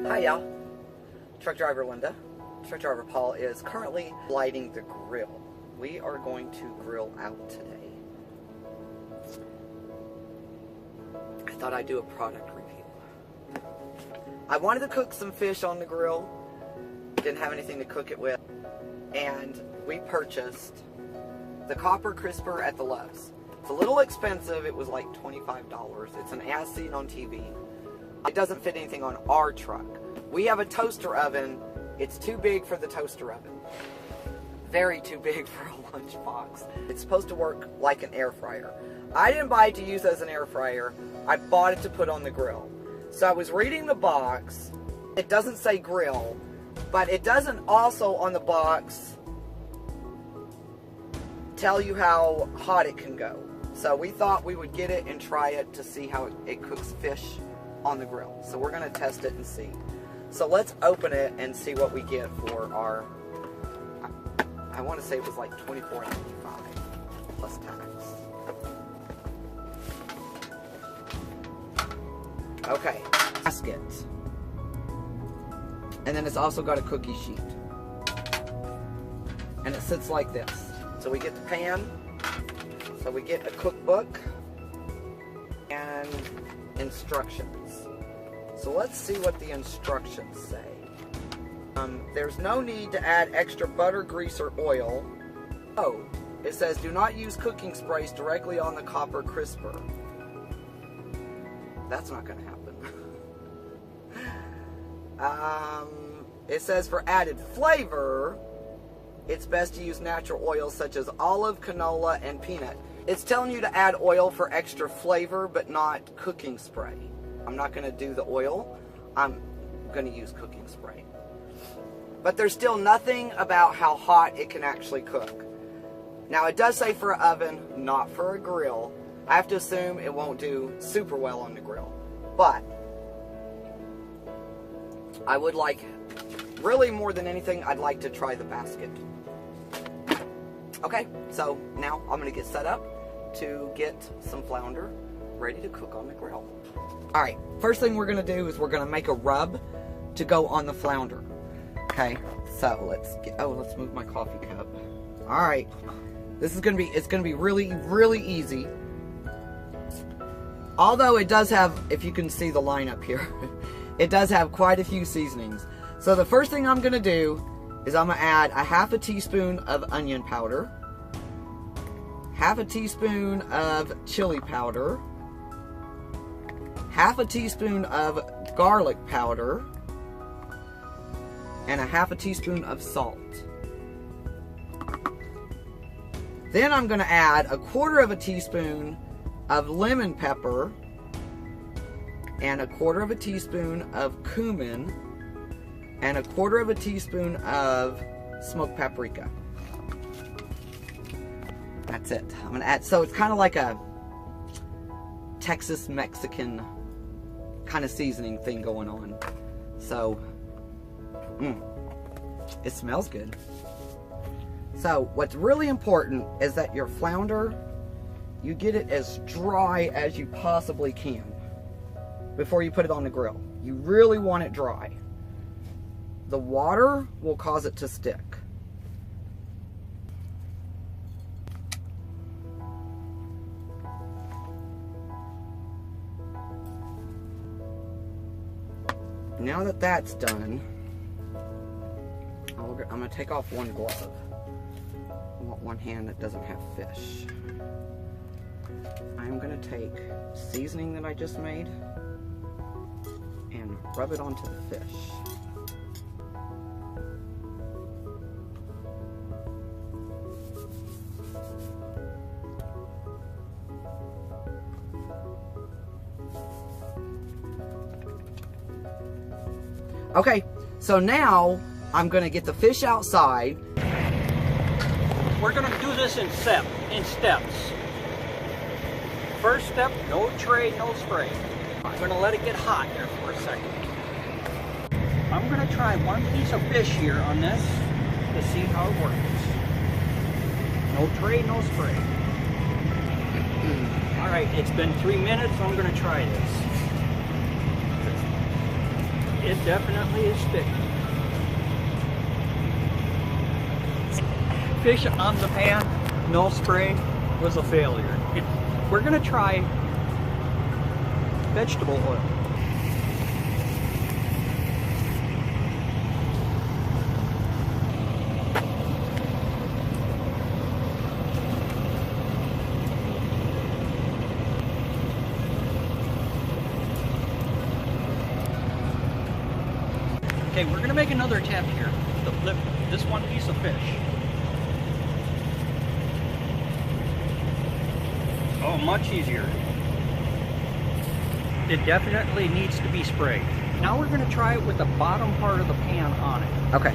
Hi y'all, truck driver Linda. Truck driver Paul is currently lighting the grill. We are going to grill out today. I thought I'd do a product review. I wanted to cook some fish on the grill. Didn't have anything to cook it with. And we purchased the copper crisper at the Lowe's. It's a little expensive. It was like $25. It's an as seen on TV. It doesn't fit anything on our truck. We have a toaster oven. It's too big for the toaster oven. Very too big for a lunchbox. It's supposed to work like an air fryer. I didn't buy it to use as an air fryer. I bought it to put on the grill. So I was reading the box. It doesn't say grill, but it doesn't also on the box tell you how hot it can go. So we thought we would get it and try it to see how it cooks fish on the grill. So we're going to test it and see. So let's open it and see what we get for our, I want to say it was like $24.95 plus tax. Okay, basket. And then it's also got a cookie sheet. And it sits like this. So we get the pan. So we get a cookbook and instructions. So let's see what the instructions say. There's no need to add extra butter, grease, or oil. Oh, it says do not use cooking sprays directly on the copper crisper. That's not going to happen. It says for added flavor, it's best to use natural oils such as olive, canola, and peanut. It's telling you to add oil for extra flavor, but not cooking spray. I'm not going to do the oil. I'm going to use cooking spray. But there's still nothing about how hot it can actually cook. Now it does say for an oven, not for a grill. I have to assume it won't do super well on the grill. But I would like, really more than anything, I'd like to try the basket. Okay, so now I'm going to get set up to get some flounder ready to cook on the grill. Alright, first thing we're going to do is we're going to make a rub to go on the flounder. Okay, so let's move my coffee cup. Alright, this is going to be, it's going to be really, really easy. Although it does have, if you can see the line up here, it does have quite a few seasonings. So the first thing I'm going to do is I'm going to add a half a teaspoon of onion powder, half a teaspoon of chili powder, half a teaspoon of garlic powder, and a half a teaspoon of salt. Then I'm going to add a quarter of a teaspoon of lemon pepper and a quarter of a teaspoon of cumin and a quarter of a teaspoon of smoked paprika. That's it. I'm going to add, so it's kind of like a Texas Mexican kind of seasoning thing going on. So, it smells good. So, what's really important is that your flounder, you get it as dry as you possibly can before you put it on the grill. You really want it dry. The water will cause it to stick. Now that that's done, I'm going to take off one glove. I want one hand that doesn't have fish. I'm going to take seasoning that I just made and rub it onto the fish. Okay, so now I'm going to get the fish outside. We're going to do this in steps. First step, no tray, no spray. I'm going to let it get hot there for a second. I'm I'm going to try one piece of fish here on this to see how it works. No tray, no spray. All right, it's been 3 minutes. I'm going to try this. It definitely is sticky. Fish on the pan, no spray, was a failure. We're going to try vegetable oil. Okay, we're going to make another attempt here to flip this one piece of fish. Oh, much easier. It definitely needs to be sprayed. Now we're going to try it with the bottom part of the pan on it. Okay.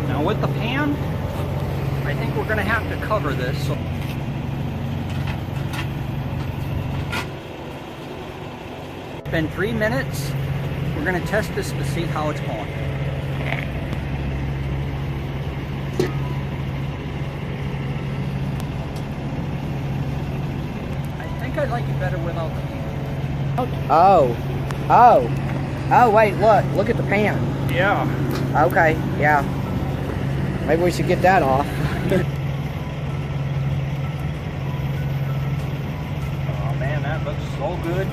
Now with the pan, I think we're going to have to cover this. So it's been 3 minutes. We're going to test this to see how it's going. I think I like it better without the pan. Oh, wait, look at the pan. Yeah. Okay, yeah. Maybe we should get that off. Oh man, that looks so good.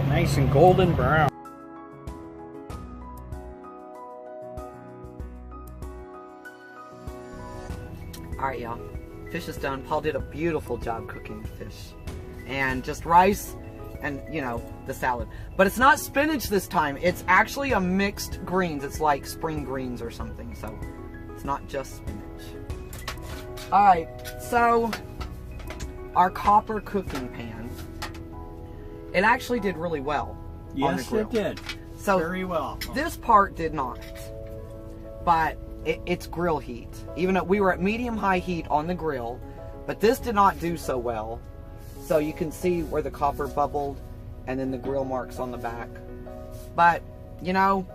Nice and golden brown. Alright, y'all. Fish is done. Paul did a beautiful job cooking the fish. And just rice and, you know, the salad. But it's not spinach this time. It's actually a mixed greens. It's like spring greens or something. So, it's not just spinach. Alright, so our copper cooking pan, it actually did really well on the Yes, grill. it did. So very well. This part did not, but it's grill heat. Even though we were at medium-high heat on the grill, but this did not do so well. So you can see where the copper bubbled and then the grill marks on the back. But, you know,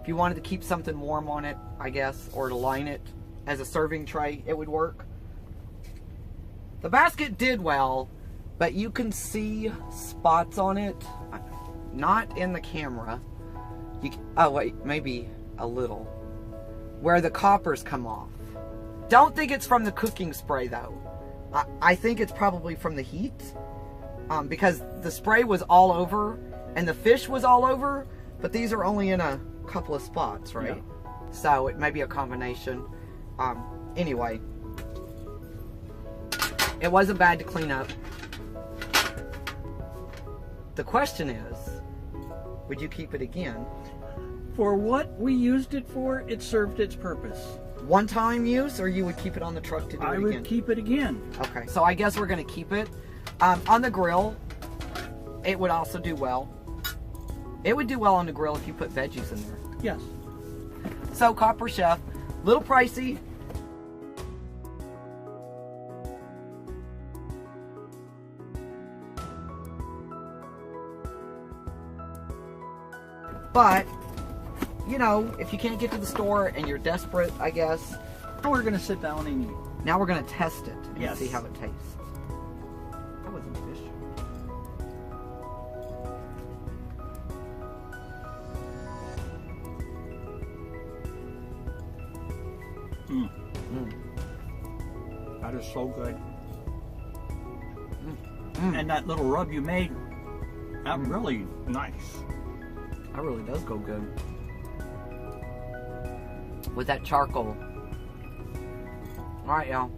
if you wanted to keep something warm on it, I guess, or to line it as a serving tray, it would work. The basket did well, but you can see spots on it. Not in the camera. Oh wait, maybe a little. Where the coppers come off. Don't think it's from the cooking spray though. I think it's probably from the heat. Because the spray was all over and the fish was all over, but these are only in a couple of spots, right? Yeah. So it may be a combination. Anyway. It wasn't bad to clean up. The question is, would you keep it again? For what we used it for, it served its purpose. One-time use, or you would keep it on the truck to do it again? I would keep it again. Okay, so I guess we're going to keep it. On the grill, it would also do well. It would do well on the grill if you put veggies in there. Yes. So, Copper Chef, little pricey. But, you know, if you can't get to the store and you're desperate, I guess. Now we're going to sit down and eat. Now we're going to test it and yes. see how it tastes. That wasn't fish. Mm. Mm. That is so good. Mm. And that little rub you made, that really nice. That really does go good. With that charcoal. Alright, y'all.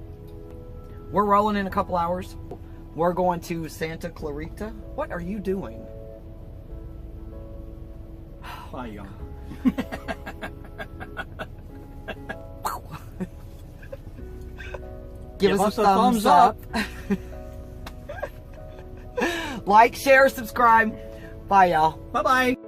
We're rolling in a couple hours. We're going to Santa Clarita. What are you doing? Hi, young. Give us a thumbs up. Like, share, subscribe. Bye, y'all. Bye-bye.